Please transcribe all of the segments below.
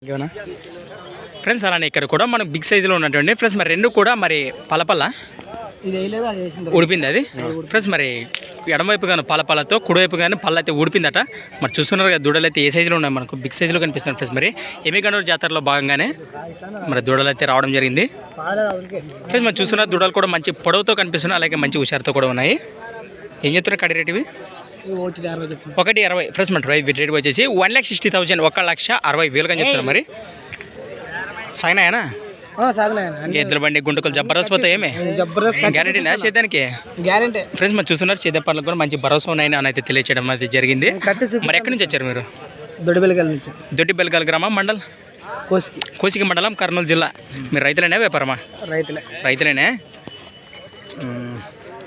ఇంకేమన్నా ఫ్రెండ్స్ అలానే ఇక్కడ కూడా మనకు బిగ్ సైజులో ఉన్నటువంటి ఫ్రెండ్స్ మరి రెండు కూడా మరి పలపల్ల ఉడిపింది అది ఫ్రెండ్స్ మరి ఎడమవైపు కానీ పలపలతో కుడివైపు కానీ పళ్ళు అయితే ఉడిపిందట మరి చూస్తున్నారు కదా దూడలు అయితే ఏ సైజులో ఉన్నాయి మనకు బిగ్ సైజులో కనిపిస్తుంది ఫ్రెండ్స్ మరి ఎమ్మిగనూరు జాతరలో భాగంగానే మరి దూడలు అయితే రావడం జరిగింది ఫ్రెండ్స్ మరి చూస్తున్నారు దూడలు కూడా మంచి పొడవుతో కనిపిస్తున్నాయి అలాగే మంచి హుషారుతో కూడా ఉన్నాయి ఏం చెప్తున్నారు కడి రేట్ ఇవి 1,60 ఫ్రెండ్స్ మన రేట్ వచ్చేసి 1,60,000 1,60,000 అని చెప్తున్నారు మరి సాగినాయనా ఎద్దుల బండి గుంటకలు జబర్దస్త్ పోతాయి ఏమే గ్యారెంటీనా చేద్దానికి గ్యారెంటీ ఫ్రెండ్స్ మరి చూస్తున్నారు చేద్దాం పనులకు కూడా మంచి భరోసా ఉన్నాయని అని అయితే తెలియచేయడం అయితే జరిగింది మరి ఎక్కడి నుంచి వచ్చారు మీరు దొడ్డిబెల్గల్ గ్రామం మండల్ కోసికి మండలం కర్నూలు జిల్లా మీరు రైతులేనా వ్యాపారమా రైతులేనే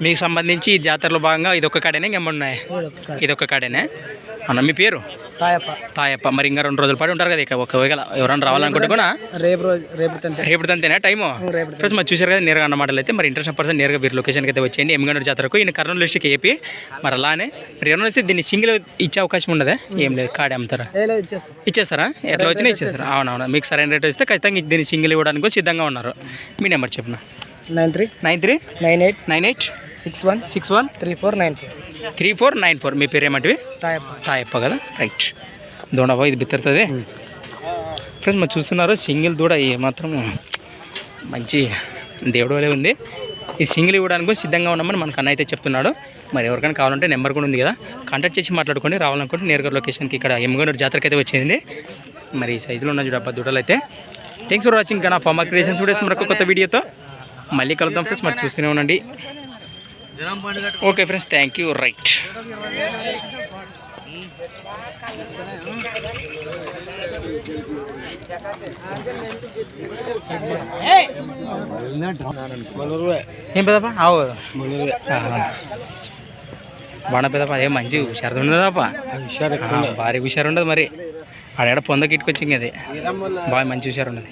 మీకు సంబంధించి ఈ జాతరలో భాగంగా ఇదొక్క కాడేనా ఇంకేమన్నాయి ఇదొక్క కాడేనా అన్న మీ పేరు తాయప్ప మరి ఇంకా 2 రోజుల పాటు ఉంటారు కదా ఇక ఒకవేళ ఎవరైనా రావాలనుకుంటే కూడా రేపు తంతేనా టైము ఫ్రెండ్స్ మరి చూసారు కదా నేరుగా అన్నమాటలు అయితే మరి ఇంట్రెస్ట్ పర్సన్ నేరుగా వీరి లొకేషన్కి అయితే వచ్చేయండి ఎమ్మిగనూరు జాతరకు ఈయన కర్నూలు డిస్ట్రిక్ట్ ఏపీ మరి అలానే మరి ఎవరైనా వస్తే దీన్ని సింగిల్ ఇచ్చే అవకాశం ఉండదా ఏం లేదు కాడే అమ్ముతారా ఇచ్చేస్తారా ఎట్లా వచ్చినా ఇచ్చేస్తారా అవునవునా మీకు సరైన రేట్ వస్తే ఖచ్చితంగా దీన్ని సింగిల్ ఇవ్వడానికి సిద్ధంగా ఉన్నారు మీ నెంబర్ చెప్పిన 9398 61 3494 మీ పేరు ఏమంటివి తాయప్ప కదా రైట్ దూడబా ఇది బిత్తరుతుంది ఫ్రెండ్స్ మరి చూస్తున్నారు సింగిల్ దూడ ఏమాత్రం మంచి దేవుడు వలే ఉంది ఈ సింగిల్ ఇవ్వడానికి సిద్ధంగా ఉన్నామని మనకు అన్న అయితే చెప్తున్నాడు మరి ఎవరికైనా కావాలంటే నెంబర్ కూడా ఉంది కదా కాంటాక్ట్ చేసి మాట్లాడుకోండి రావాలనుకుంటే నేరుగా లొకేషన్కి ఇక్కడ ఎమ్మిగనూరు జాతరకి అయితే వచ్చింది మరి ఈ సైజులో ఉన్న చూడబ్బా దూడలు అయితే థ్యాంక్స్ ఫర్ వాచింగ్ నా ఫార్మర్ క్రియేషన్స్ వీడియోస్ మరొక కొత్త వీడియోతో మళ్ళీ కలుద్దాం ఫ్రెండ్స్ మరి చూస్తూనే ఉండండి okay friends thank you right ఏం పెదప్ప అవు బాణ పెదప్ప అదే మంచి హుషారు ఉండదప్ప భారీ హుషారు ఉండదు మరి ఆడ పొందకి ఇట్టుకొచ్చింది అది బాగా మంచి హుషారు ఉండదు